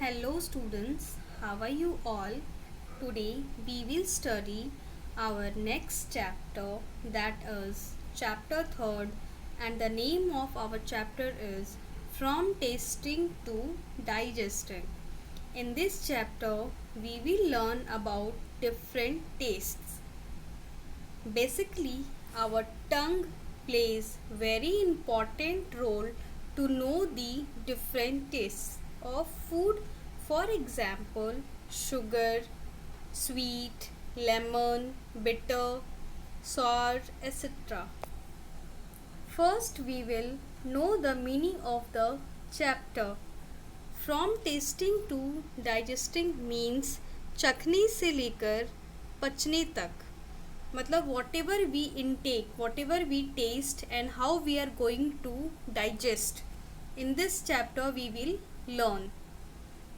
Hello students, how are you all? Today we will study our next chapter, that is chapter 3rd, and the name of our chapter is From Tasting to Digesting. In this chapter we will learn about different tastes. Basically, our tongue plays very important role to know the different tastes of food. For example, sugar, sweet, lemon, bitter, sour, etc. First, we will know the meaning of the chapter. From tasting to digesting means चखने से लेकर पचने तक. मतलब whatever we intake, whatever we taste, and how we are going to digest. In this chapter we will learn.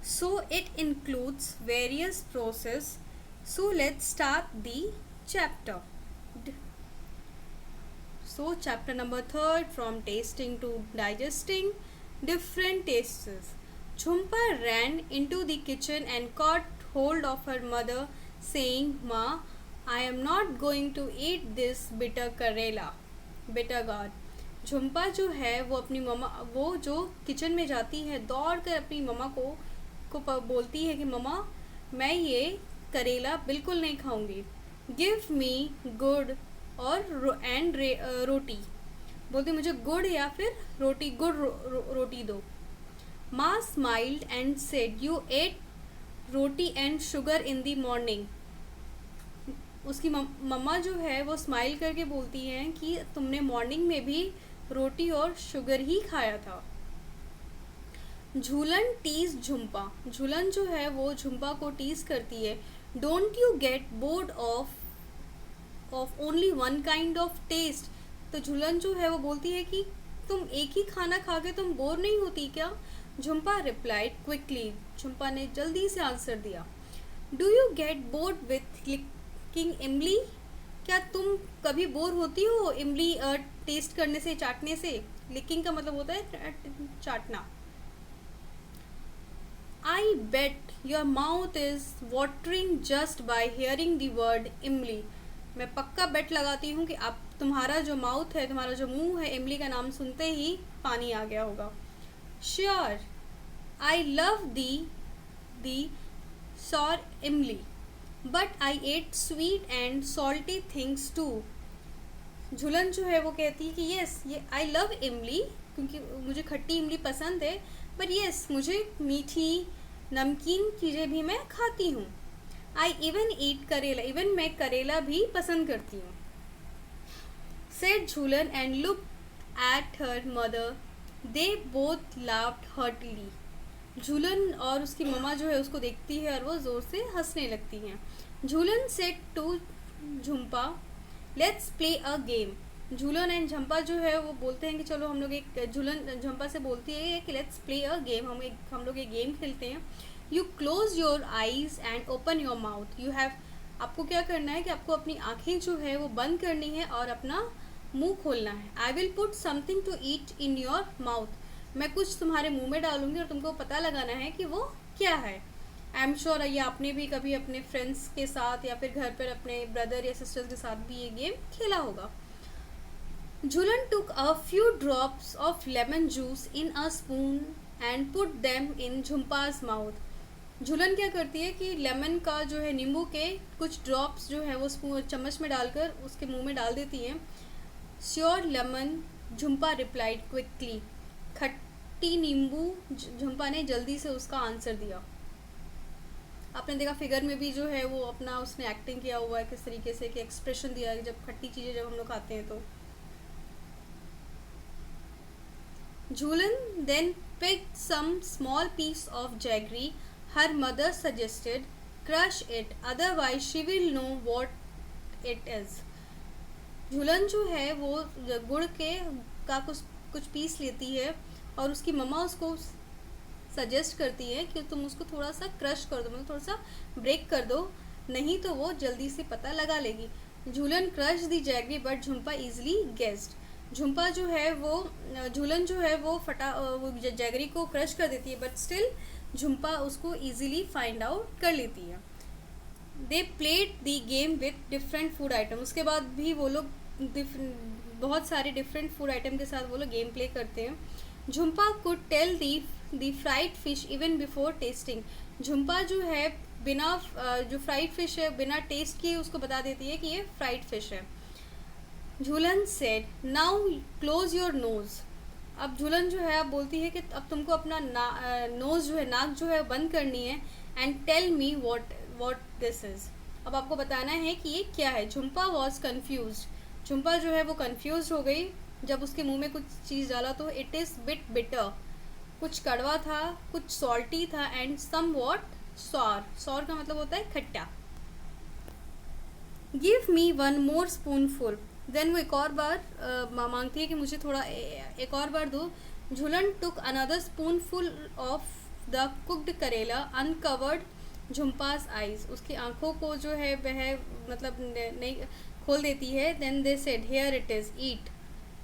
So it includes various process. So let's start the chapter. So chapter number 3rd, from tasting to digesting, different tastes. Jhumpa ran into the kitchen and caught hold of her mother, saying, "Ma, I am not going to eat this bitter करेला." bitter gourd. Jhumpa जो है वो अपनी मम्मा, वो जो kitchen में जाती है दौड़ कर अपनी मम्मा को बोलती है कि मम्मा मैं ये करेला बिल्कुल नहीं खाऊंगी. गिव मी गुड़ और एंड रोटी. बोलती मुझे गुड़ या फिर रोटी, गुड़ रोटी दो. माँ smiled and said, you ate roti and sugar in the morning. उसकी मम्मा जो है वो स्माइल करके बोलती हैं कि तुमने मॉर्निंग में भी रोटी और शुगर ही खाया था. झूलन टीज झुम्पा. झूलन जो है वो झुम्पा को टीज करती है. Don't you get bored of only one kind of taste. तो झूलन जो है वो बोलती है कि तुम एक ही खाना खा के तुम बोर नहीं होती क्या. Jhumpa replied quickly. झुम्पा ने जल्दी से आंसर दिया. Do you get bored with licking imli. क्या तुम कभी बोर होती हो इमली टेस्ट करने से, चाटने से. लिकिंग का मतलब होता है चाटना. I bet your mouth is watering just by hearing the word imli. मैं पक्का बेट लगाती हूँ कि आप तुम्हारा जो माउथ है, तुम्हारा जो मुंह है, इमली का नाम सुनते ही पानी आ गया होगा. Sure I love the sour imli but I ate sweet and salty things too. Jhulan जो है वो कहती है कि यस, ये आई लव इमली क्योंकि मुझे खट्टी इमली पसंद है, पर यस मुझे मीठी नमकीन चीज़ें भी मैं खाती हूँ. आई इवन ईट करेला. इवन मैं करेला भी पसंद करती हूँ. Said Jhulan and look at her mother. They both laughed heartily. Jhulan और उसकी मम्मा जो है उसको देखती है और वो ज़ोर से हंसने लगती हैं. Jhulan said to Jhumpa, let's play a game. Jhulan and Jhumpa जो है वो बोलते हैं कि चलो हम लोग एक, झूलन झम्पा से बोलती है कि लेट्स प्ले अ गेम, हम लोग एक गेम खेलते हैं. You close your eyes and open your mouth. You have, आपको क्या करना है कि आपको अपनी आँखें जो है वो बंद करनी है और अपना मुंह खोलना है. I will put something to eat in your mouth. मैं कुछ तुम्हारे मुंह में डालूंगी और तुमको पता लगाना है कि वो क्या है. आई एम श्योर ये आपने भी कभी अपने फ्रेंड्स के साथ या फिर घर पर अपने ब्रदर या सिस्टर्स के साथ भी ये गेम खेला होगा. झूलन took a few drops of lemon juice in a spoon and put them in झुम्पा's mouth. झूलन क्या करती है कि लेमन का जो है, नींबू के कुछ ड्रॉप्स जो है वो चम्मच में डालकर उसके मुंह में डाल देती हैं. Sure lemon Jhumpa replied quickly. खट्टी नींबू. झुम्पा ने जल्दी से उसका आंसर दिया. आपने देखा फिगर में भी जो है वो अपना उसने एक्टिंग किया हुआ है किस तरीके से, कि एक्सप्रेशन दिया है जब खट्टी चीज़ें जब हम लोग खाते हैं तो. Jhulan then picked some small piece of jaggery. Her mother suggested, crush it, otherwise she will know what it is. झूलन जो है वो गुड़ के का कुछ पीस लेती है और उसकी मम्मा उसको सजेस्ट करती है कि तुम उसको थोड़ा सा क्रश कर दो, मतलब थोड़ा सा ब्रेक कर दो, नहीं तो वो जल्दी से पता लगा लेगी. Jhulan crushed the jaggery but Jhumpa easily guessed. Jhumpa जो है वो, झूलन जो है वो जैगरी को क्रश कर देती है, बट स्टिल झुम्पा उसको ईजिली फाइंड आउट कर लेती है. They played the game with different food item. उसके बाद भी वो लोग बहुत सारे डिफरेंट फूड आइटम के साथ वो लोग गेम प्ले करते हैं. Jhumpa could tell the fried fish even before tasting. Jhumpa जो है बिना जो फ्राइड फिश है बिना टेस्ट किए उसको बता देती है कि ये फ्राइड फिश है. Jhulan said now close your nose. अब झूलन जो है अब बोलती है कि अब तुमको अपना नोज जो है नाक जो है बंद करनी है. And tell me what this is. अब आपको बताना है कि ये क्या है. Jhumpa was confuse. झुम्पा जो है वो कन्फ्यूज हो गई जब उसके मुंह में कुछ चीज़ डाला तो इट इज़ बिट बिटर. कुछ कड़वा था, कुछ सॉल्टी था and some what sour. Sour का मतलब होता है खट्टा. Give me one more spoonful. Then वो एक और बार मांगती है कि मुझे थोड़ा एक और बार दो. Jhulan took another spoonful of the cooked karela uncovered Jhumpa's eyes. उसकी आंखों को जो है वह मतलब नहीं खोल देती है. Then they said here it is eat.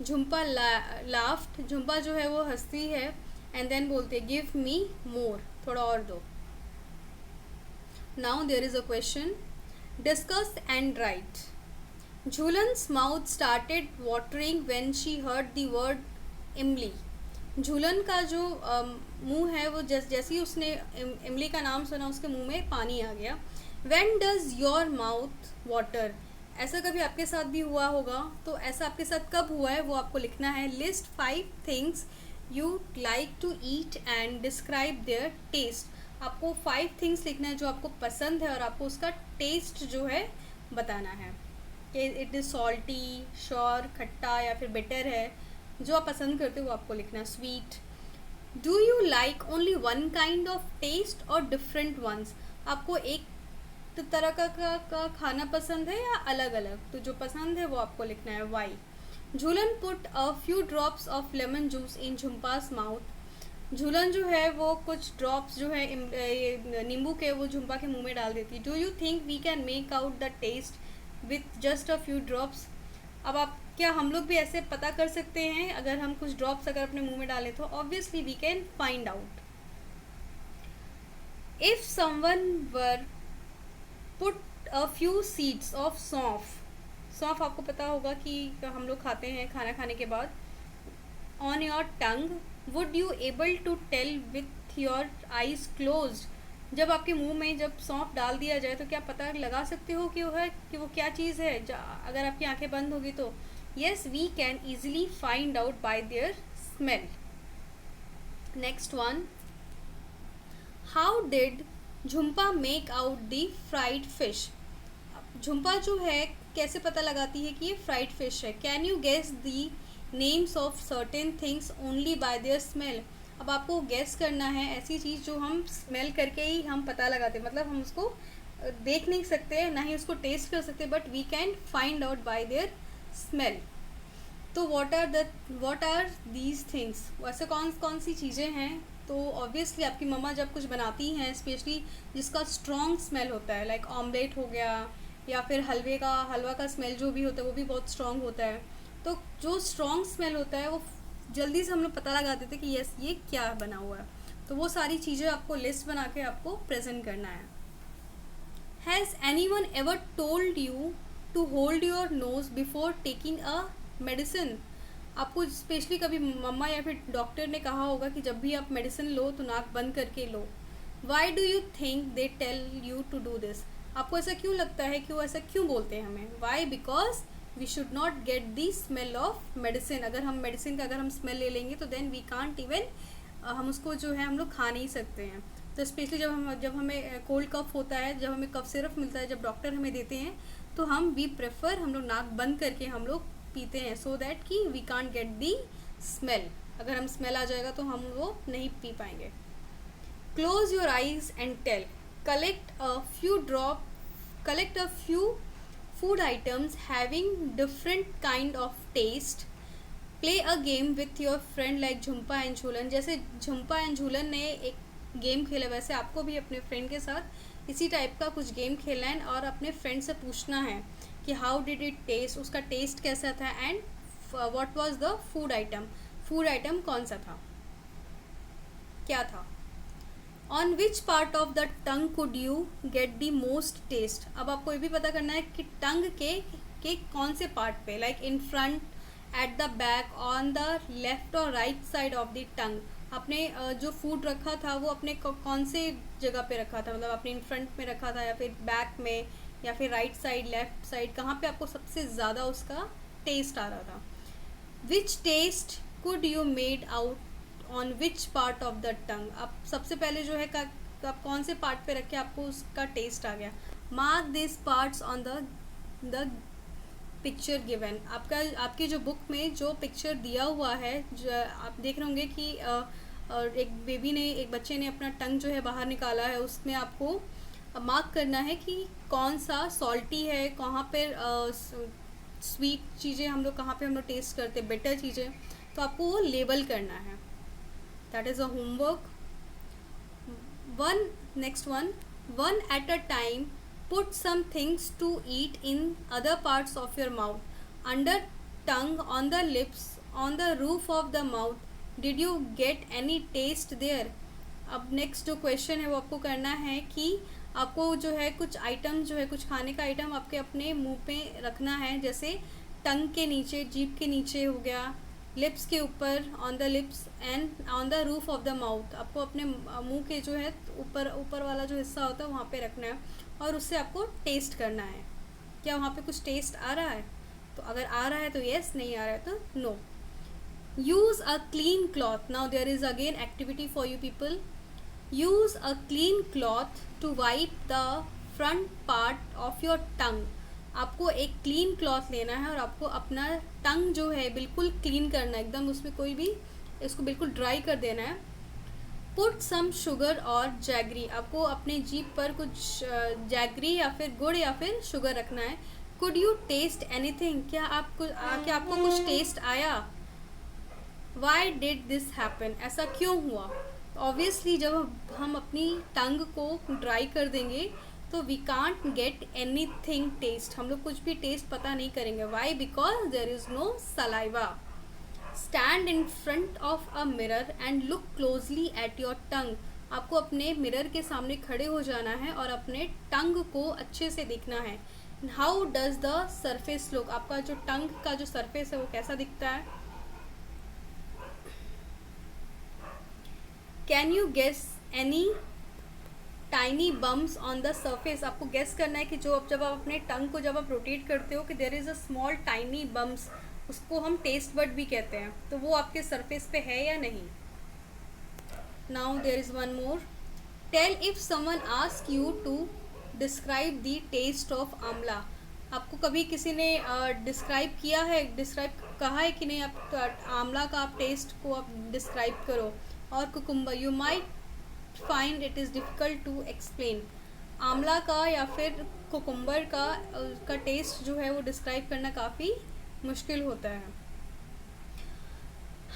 Jhumpa laughed. Jhumpa जो है वो हंसती है एंड देन बोलते गिव मी मोर. थोड़ा और दो. Now there is a question. Discuss and write. Jhulan's mouth started watering when she heard the word imli. Jhulan का जो मुंह है वो जैसे ही उसने इमली का नाम सुना उसके मुंह में पानी आ गया. When does your mouth water. ऐसा कभी आपके साथ भी हुआ होगा, तो ऐसा आपके साथ कब हुआ है वो आपको लिखना है. List 5 things you like to eat and describe their taste. आपको 5 थिंग्स लिखना है जो आपको पसंद है और आपको उसका टेस्ट जो है बताना है कि इट इज़ सॉल्टी, श्योर, खट्टा या फिर बिटर है. जो आप पसंद करते हो वो आपको लिखना है. Sweet. Do you like only one kind of taste और डिफरेंट वंस. आपको एक तरह का खाना पसंद है या अलग अलग. तो जो पसंद है वो आपको लिखना है. Why. Jhulan put a few drops of lemon juice in Jhumpa's mouth. Jhulan जो है वो कुछ ड्रॉप्स जो है नींबू के वो झुम्पा के मुंह में डाल देती है. Do you think we can make out the taste with just a few drops. अब आप क्या हम लोग भी ऐसे पता कर सकते हैं अगर हम कुछ ड्रॉप्स अगर अपने मुंह में डालें तो. Obviously we can find out. If someone were put a few seeds of saunf. सौंफ आपको पता होगा कि हम लोग खाते हैं खाना खाने के बाद. On your tongue would you able to tell with your eyes closed. जब आपके मुंह में जब सौंफ डाल दिया जाए तो क्या पता लगा सकते हो कि वो क्या चीज़ है अगर आपकी आंखें बंद होगी तो. Yes we can easily find out by their smell. Next one. How did Jhumpa make out the fried fish. Jhumpa जो है कैसे पता लगाती है कि ये फ्राइड फिश है. Can you guess the names of certain things only by their smell. अब आपको गेस करना है ऐसी चीज़ जो हम स्मेल करके ही हम पता लगाते हैं. मतलब हम उसको देख नहीं सकते ना ही उसको टेस्ट कर सकते, but we can find out by their smell. तो व्हाट आर दीज थिंग्स. वैसे कौन कौन सी चीज़ें हैं. तो ऑब्वियसली आपकी मम्मा जब कुछ बनाती हैं स्पेशली जिसका स्ट्रॉन्ग स्मेल होता है, लाइक ऑमलेट हो गया या फिर हलवा का स्मेल जो भी होता है वो भी बहुत स्ट्रॉन्ग होता है. तो जो स्ट्रॉन्ग स्मेल होता है वो जल्दी से हम लोग पता लगा देते कि यस ये क्या बना हुआ है. तो वो सारी चीज़ें आपको लिस्ट बना के आपको प्रेजेंट करना है. Has anyone ever told you to hold your nose before taking a medicine. आपको स्पेशली कभी मम्मा या फिर डॉक्टर ने कहा होगा कि जब भी आप मेडिसिन लो तो नाक बंद करके लो. Why do you think they tell you to do this. आपको ऐसा क्यों लगता है कि वो ऐसा क्यों बोलते हैं हमें. Why. Because we should not get the smell of medicine. अगर हम मेडिसिन का अगर हम स्मेल ले लेंगे तो देन वी कांट इवन हम उसको जो है हम लोग खा नहीं सकते हैं. तो स्पेशली जब हमें कोल्ड कफ होता है, जब हमें कफ सिरप मिलता है, जब डॉक्टर हमें देते हैं तो हम हम लोग नाक बंद करके हम लोग पीते हैं सो दैट कि we can't get the smell. अगर हम स्मेल आ जाएगा तो हम वो नहीं पी पाएंगे. Close your eyes and tell. Collect a few food items having different kind of taste. Play a game with your friend like Jhumpa and Jhulan. जैसे झुम्पा एंड झूलन ने एक गेम खेला वैसे आपको भी अपने फ्रेंड के साथ इसी टाइप का कुछ गेम खेलना है और अपने फ्रेंड से पूछना है कि हाउ डिड इट टेस्ट. उसका टेस्ट कैसा था and what was the food item. Food item कौन सा था, क्या था. On which part of the tongue could you get the most taste. अब आपको ये भी पता करना है कि टंग के कौन से पार्ट पे, like in front, at the back, on the left और right side of the tongue. आपने जो फूड रखा था वो अपने कौन से जगह पे रखा था, मतलब आपने इन फ्रंट में रखा था या फिर बैक में या फिर राइट साइड, लेफ्ट साइड, कहाँ पे आपको सबसे ज़्यादा उसका टेस्ट आ रहा था। Which taste could you made out on which part of the tongue. आप सबसे पहले जो है आप कौन से पार्ट पे रखे आपको उसका टेस्ट आ गया। Mark this parts on the picture given. आपकी जो बुक में जो पिक्चर दिया हुआ है, जो आप देख रहे होंगे कि एक बच्चे ने अपना टंग जो है बाहर निकाला है, उसमें आपको मार्क करना है कि कौन सा सॉल्टी है, कहाँ पर स्वीट चीज़ें हम लोग कहाँ पे हम लोग टेस्ट करते हैं, बेटर चीज़ें, तो आपको वो लेबल करना है। That is a homework. Next one at a time, put some things to eat in other parts of your mouth, under tongue, on the lips, on the roof of the mouth. Did you get any taste there? अब next जो question है वो आपको करना है कि आपको जो है कुछ आइटम जो है, कुछ खाने का आइटम आपके अपने मुंह पे रखना है, जैसे टंग के नीचे, जीभ के नीचे हो गया, लिप्स के ऊपर, on the lips and on the roof of the mouth. आपको अपने मुंह के जो है ऊपर वाला जो हिस्सा होता है वहाँ पे रखना है और उससे आपको टेस्ट करना है। क्या वहाँ पे कुछ टेस्ट आ रहा है? तो अगर आ रहा है तो येस, नहीं आ रहा है तो no. Use a clean cloth. Now there is again activity for you people. Use a clean cloth to wipe the front part of your tongue. आपको एक क्लीन क्लॉथ लेना है और आपको अपना टंग जो है बिल्कुल क्लीन करना है, एकदम उसमें कोई भी, इसको बिल्कुल ड्राई कर देना है। पुट सम शुगर और जैगरी। आपको अपने जीभ पर कुछ जैगरी या फिर गुड़ या फिर शुगर रखना है। Could you taste anything. क्या आपको कुछ टेस्ट आया? Why did this happen. ऐसा क्यों हुआ? ऑब्वियसली जब हम अपनी टंग को ड्राई कर देंगे तो we can't get anything taste, हम लोग कुछ भी टेस्ट पता नहीं करेंगे। Why? Because there is no saliva. Stand in front of a mirror and look closely at your tongue. आपको अपने मिरर के सामने खड़े हो जाना है और अपने टंग को अच्छे से देखना है। How does the surface look. आपका जो टंग का जो सरफेस है वो कैसा दिखता है? Can you guess any tiny bumps on the surface. आपको गेस करना है कि जब आप अपने टंग को जब आप रोटेट करते हो कि there is a small tiny bumps, उसको हम टेस्ट बड भी कहते हैं, तो वो आपके सरफेस पे है या नहीं। Now there is one more. Tell if someone ask you to describe the taste of amla. आपको कभी किसी ने डिस्क्राइब कहा है कि नहीं, आप आंवला का आप टेस्ट को आप डिस्क्राइब करो। और cucumber, you might find it is difficult to explain. आंवला का या फिर कुकुम्बर का टेस्ट जो है वो डिस्क्राइब करना काफ़ी मुश्किल होता है।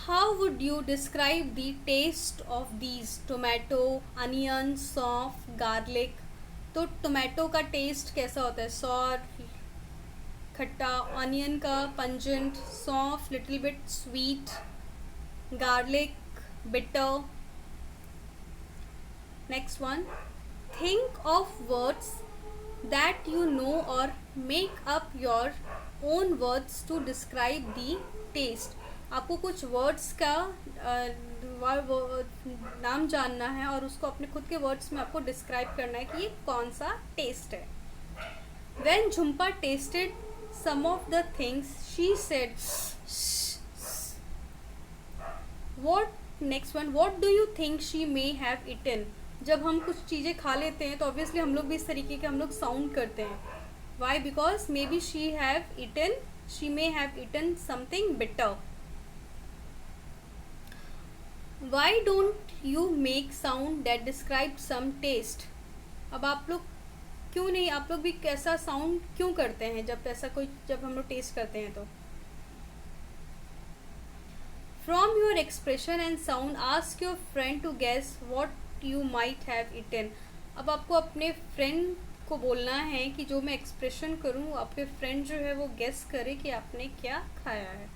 How would you describe the taste of these. Tomato, onion, saunf, garlic. तो टोमेटो का टेस्ट कैसा होता है? सॉर, खट्टा। ऑनियन का pungent. Saunf little bit sweet. Garlic bitter. Next one, think of words that you know or make up your own words to describe the taste. आपको कुछ words का नाम जानना है और उसको अपने खुद के वर्ड्स में आपको डिस्क्राइब करना है कि ये कौन सा टेस्ट है। When Jhumpa tasted some of the things, she said, Next one, what do you think she may have eaten? जब हम कुछ चीज़ें खा लेते हैं तो ऑब्वियसली हम लोग भी इस तरीके के हम लोग साउंड करते हैं। Why? Because maybe she may have eaten something bitter. Why don't you make sound that describe some taste. अब आप लोग भी कैसा साउंड क्यों करते हैं जब हम लोग टेस्ट करते हैं तो। From your expression and sound ask your friend to guess what you might have eaten. अब आपको अपने फ्रेंड को बोलना है कि जो मैं एक्सप्रेशन करूँ आपके फ्रेंड जो है वो गेस करे कि आपने क्या खाया है।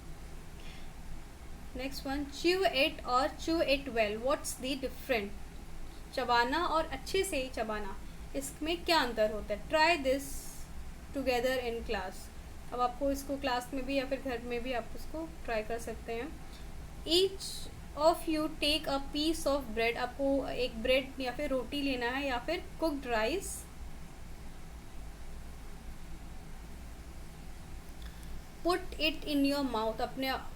Next one, chew it or chew it well, what's the different. चबाना और अच्छे से चबाना, इसमें क्या अंतर होता है? Try this together in class. अब आपको इसको क्लास में भी या फिर घर में भी आप इसको ट्राई कर सकते हैं। Each of you take a piece of bread. आपको एक ब्रेड या फिर रोटी लेना है या फिर cooked rice. Put it in your mouth.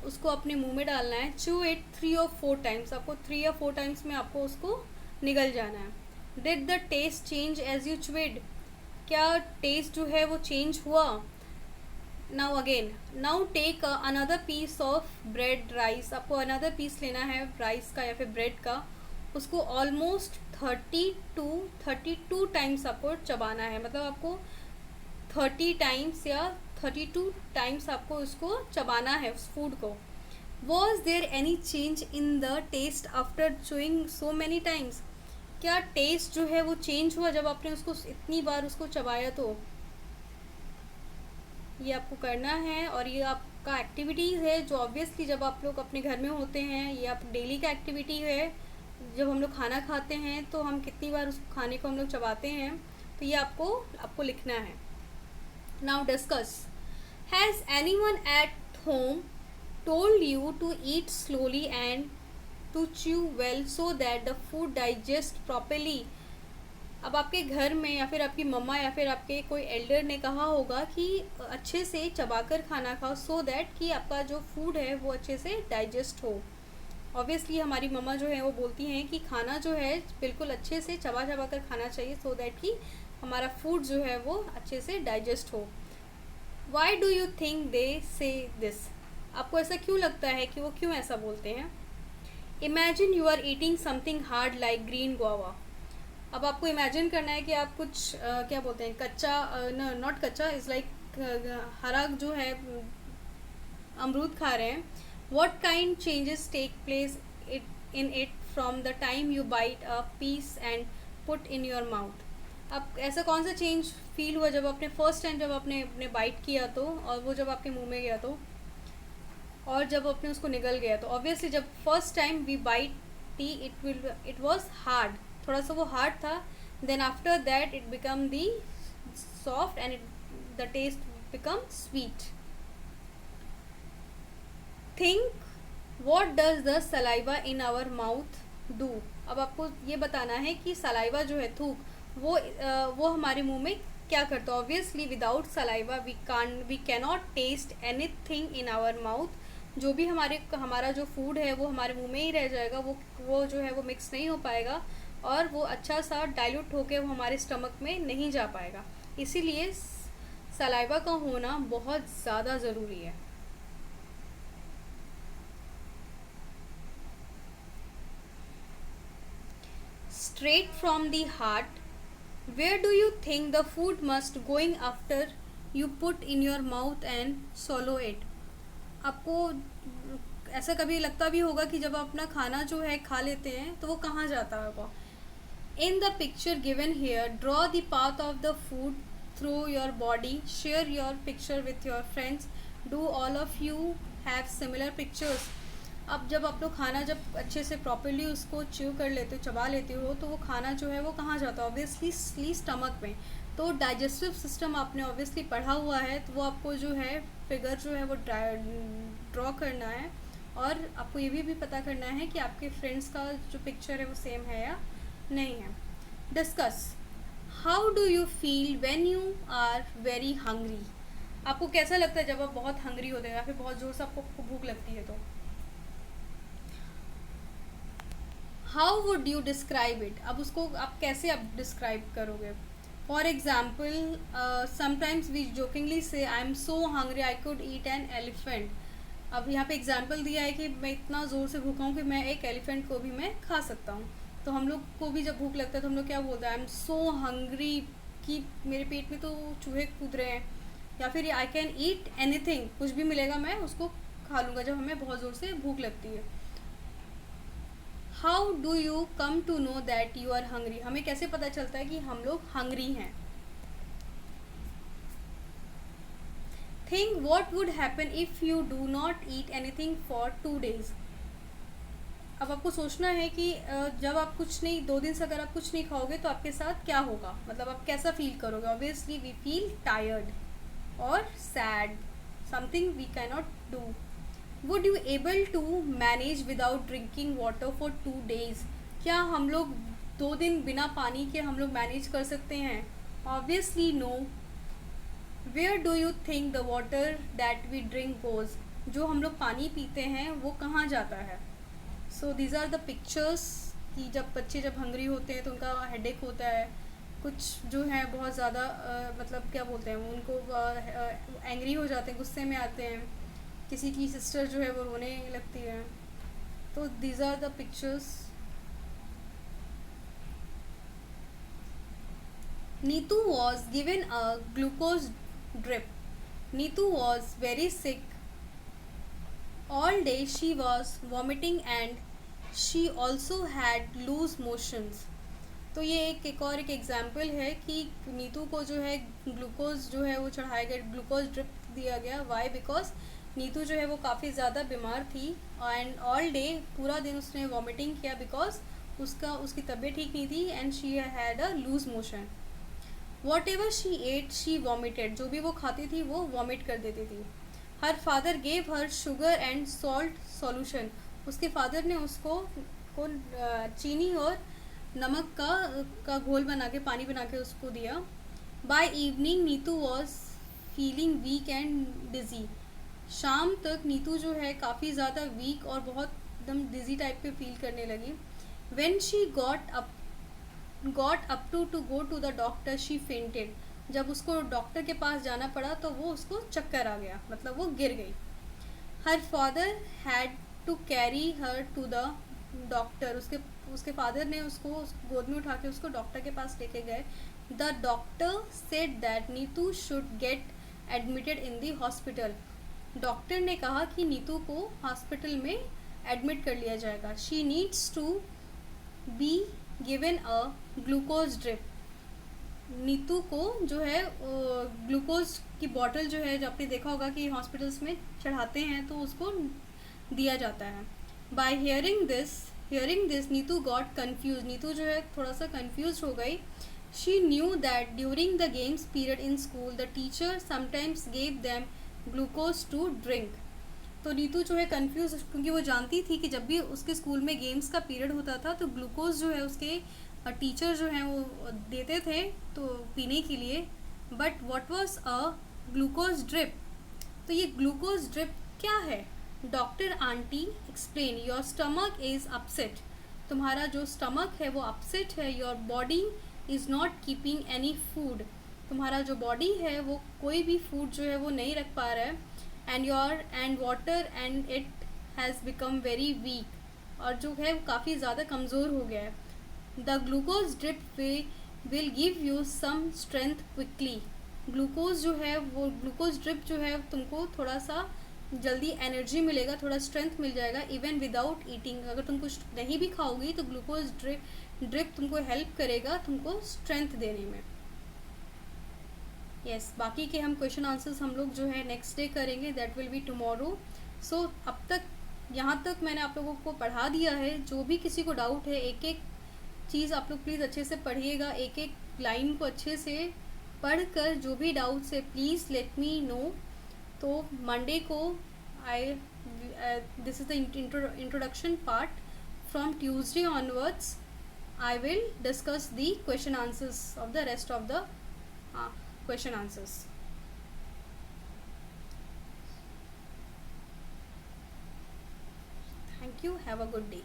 उसको अपने मुंह में डालना है। Chew it 3 or 4 times. आपको 3 या 4 टाइम्स में आपको उसको निगल जाना है। Did the taste change as you chewed? क्या टेस्ट जो है वो चेंज हुआ? Now again, now take another piece of bread rice. आपको अनदर पीस लेना है राइस का या फिर ब्रेड का। उसको ऑलमोस्ट 32 टाइम्स आपको चबाना है। मतलब आपको 30 टाइम्स या 32 टाइम्स आपको उसको चबाना है उस फूड को। Was there any change in the taste after chewing so many times? क्या टेस्ट जो है वो चेंज हुआ जब आपने उसको इतनी बार उसको चबाया? तो ये आपको करना है और ये आपका एक्टिविटीज़ है जो ऑब्वियसली जब आप लोग अपने घर में होते हैं, ये आप डेली का एक्टिविटी है। जब हम लोग खाना खाते हैं तो हम कितनी बार उस खाने को हम लोग चबाते हैं, तो ये आपको लिखना है। Now discuss. Has anyone at home told you to eat slowly and to chew well so that the food digest properly? अब आपके घर में या फिर आपकी मम्मा या फिर आपके कोई एल्डर ने कहा होगा कि अच्छे से चबाकर खाना खाओ सो दैट कि आपका जो फूड है वो अच्छे से डाइजेस्ट हो। ऑब्वियसली हमारी मम्मा जो है वो बोलती हैं कि खाना जो है बिल्कुल अच्छे से चबा चबा कर खाना चाहिए सो दैट कि हमारा फूड जो है वो अच्छे से डाइजेस्ट हो। वाई डू यू थिंक दे से दिस? आपको ऐसा क्यों लगता है कि वो क्यों ऐसा बोलते हैं? Imagine you are eating something hard like green guava. अब आपको इमेजिन करना है कि आप कुछ क्या बोलते हैं, कच्चा, नॉट कच्चा, इज़ लाइक हरा जो है अमरूद खा रहे हैं। What kind changes take place in it from the time you bite a piece and put in your mouth? अब ऐसा कौन सा चेंज फील हुआ जब आपने फर्स्ट टाइम जब आपने अपने बाइट किया तो, और वो जब आपके मुंह में गया तो, और जब आपने उसको निगल गया तो? ऑब्वियसली जब फर्स्ट टाइम वी बाइट टी इट वॉज हार्ड, थोड़ा सा वो हार्ड था। Then after that it become the soft and the taste become sweet. Think what does the saliva in our mouth do? अब आपको ये बताना है कि सलाइवा जो है, थूक, वो हमारे मुंह में क्या करता है। Obviously without saliva we cannot taste anything in our mouth. जो भी हमारा जो फूड है वो हमारे मुंह में ही रह जाएगा। वो जो है वो मिक्स नहीं हो पाएगा और वो अच्छा सा डाइल्यूट होके वो हमारे स्टमक में नहीं जा पाएगा। इसीलिए सलाइवा का होना बहुत ज़्यादा ज़रूरी है। Straight from the heart, where do you think the food must going after you put in your mouth and swallow it? आपको ऐसा कभी लगता भी होगा कि जब आप अपना खाना जो है खा लेते हैं तो वो कहाँ जाता होगा? In the picture given here, draw the path of the food through your body. Share your picture with your friends. Do all of you have similar pictures? अब जब आप लोग खाना जब अच्छे से प्रॉपरली उसको च्यू कर लेते हो, चबा लेते हो, तो वो खाना जो है वो कहाँ जाता है? ऑब्वियसली स्टमक में। तो डाइजेस्टिव सिस्टम आपने ऑब्वियसली पढ़ा हुआ है, तो वो आपको जो है फिगर जो है वो ड्रॉ करना है और आपको ये भी पता करना है कि आपके फ्रेंड्स का जो पिक्चर है वो सेम है या नहीं है। Discuss. How do you feel when you are very hungry? आपको कैसा लगता है जब आप बहुत हंग्री होते हैं या फिर बहुत ज़ोर से आपको भूख लगती है? तो how would you describe it? अब उसको आप कैसे आप डिस्क्राइब करोगे? For example, sometimes we jokingly say I am so hungry I could eat an elephant. अब यहाँ पे एग्जाम्पल दिया है कि मैं इतना ज़ोर से भूखा हूँ कि मैं एक एलिफेंट को भी मैं खा सकता हूँ। तो हम लोग को भी जब भूख लगता है तो हम लोग क्या बोलते हैं? आई एम सो हंग्री, कि मेरे पेट में तो चूहे कूद रहे हैं। या फिर आई कैन ईट एनीथिंग, कुछ भी मिलेगा मैं उसको खा लूँगा जब हमें बहुत ज़ोर से भूख लगती है। How do you come to know that you are hungry? हमें कैसे पता चलता है कि हम लोग हंग्री हैं? Think what would happen if you do not eat anything for 2 days? अब आपको सोचना है कि जब आप कुछ नहीं, 2 दिन से अगर आप कुछ नहीं खाओगे तो आपके साथ क्या होगा, मतलब आप कैसा फील करोगे। ऑब्वियसली वी फील टायर्ड और sad, something we can not do. Would you able to manage without drinking water for 2 days? क्या हम लोग 2 दिन बिना पानी के हम लोग मैनेज कर सकते हैं? Obviously no. Where do you think the water that we drink goes? जो हम लोग पानी पीते हैं वो कहाँ जाता है? So these are the pictures कि जब बच्चे जब हंग्री होते हैं तो उनका हेडेक होता है। कुछ जो है बहुत ज़्यादा मतलब क्या बोलते हैं वो, उनको एंग्री हो जाते हैं, गुस्से में आते हैं। किसी की सिस्टर जो है वो रोने लगती है। तो these are the pictures. Neetu was given a glucose drip. Neetu was very sick. All day she was vomiting and she also had loose motions. तो ये एक और एक एग्जाम्पल है कि नीतू को जो है ग्लूकोज जो है वो चढ़ाया गया, ग्लूकोज ड्रिप दिया गया। वाई? बिकॉज नीतू जो है वो काफ़ी ज़्यादा बीमार थी एंड ऑल डे पूरा दिन उसने वॉमिटिंग किया बिकॉज उसकी तबीयत ठीक नहीं थी and she had a loose motion. Whatever she ate she vomited. जो भी वो खाती थी वो वॉमिट कर देती थी। Her father gave her sugar and salt solution. उसके फादर ने उसको चीनी और नमक का घोल बना के, पानी बना के उसको दिया। By evening Neetu was feeling weak and dizzy. शाम तक नीतू जो है काफ़ी ज़्यादा वीक और बहुत एकदम डिजी टाइप पे फील करने लगी। When she got up to go to the doctor she fainted. जब उसको डॉक्टर के पास जाना पड़ा तो वो उसको चक्कर आ गया, मतलब वो गिर गई। Her father had to carry her to the doctor. उसके फादर ने उसको गोद में उठा के उसको डॉक्टर के पास लेके गए। The doctor said that Neetu should get admitted in the hospital. Doctor ने कहा कि नीतू को हॉस्पिटल में एडमिट कर लिया जाएगा। She needs to be given a glucose drip. Neetu को जो है ग्लूकोज की बॉटल जो है, जो आपने देखा होगा कि हॉस्पिटल्स में चढ़ाते हैं तो उसको दिया जाता है। By hearing this Neetu got confuse. Neetu जो है थोड़ा सा कन्फ्यूज हो गई। She knew that during the games period in school the teacher sometimes gave them glucose to drink. तो नीतू जो है कंफ्यूज, क्योंकि वो जानती थी कि जब भी उसके स्कूल में गेम्स का पीरियड होता था तो ग्लूकोज जो है उसके टीचर जो हैं वो देते थे तो पीने के लिए। But what was a glucose drip? तो ये ग्लूकोज ड्रिप क्या है? Doctor aunty explain, your stomach is upset. तुम्हारा जो स्टमक है वो अपसेट है। Your body is not keeping any food. तुम्हारा जो बॉडी है वो कोई भी फूड जो है वो नहीं रख पा रहा है। And water and it has become very weak. और जो है वो काफ़ी ज़्यादा कमज़ोर हो गया है। The glucose drip will give you some strength quickly. Glucose जो है वो, ग्लूकोज ड्रिप जो है तुमको थोड़ा सा जल्दी एनर्जी मिलेगा, थोड़ा स्ट्रेंथ मिल जाएगा इवन विदाउट ईटिंग। अगर तुम कुछ नहीं भी खाओगी तो ग्लूकोज ड्रिप तुमको हेल्प करेगा तुमको स्ट्रेंथ देने में। यस, बाकी के हम क्वेश्चन आंसर्स हम लोग जो है नेक्स्ट डे करेंगे, दैट विल बी टुमारो। सो अब तक यहाँ तक मैंने आप लोगों को पढ़ा दिया है। जो भी किसी को डाउट है, एक एक चीज़ आप लोग प्लीज़ अच्छे से पढ़िएगा, एक एक लाइन को अच्छे से पढ़कर जो भी डाउट्स है प्लीज़ लेट मी नो। तो मंडे को this is the introduction part. From Tuesday onwards I will discuss the question answers of the rest of the question answers. Thank you. Have a good day.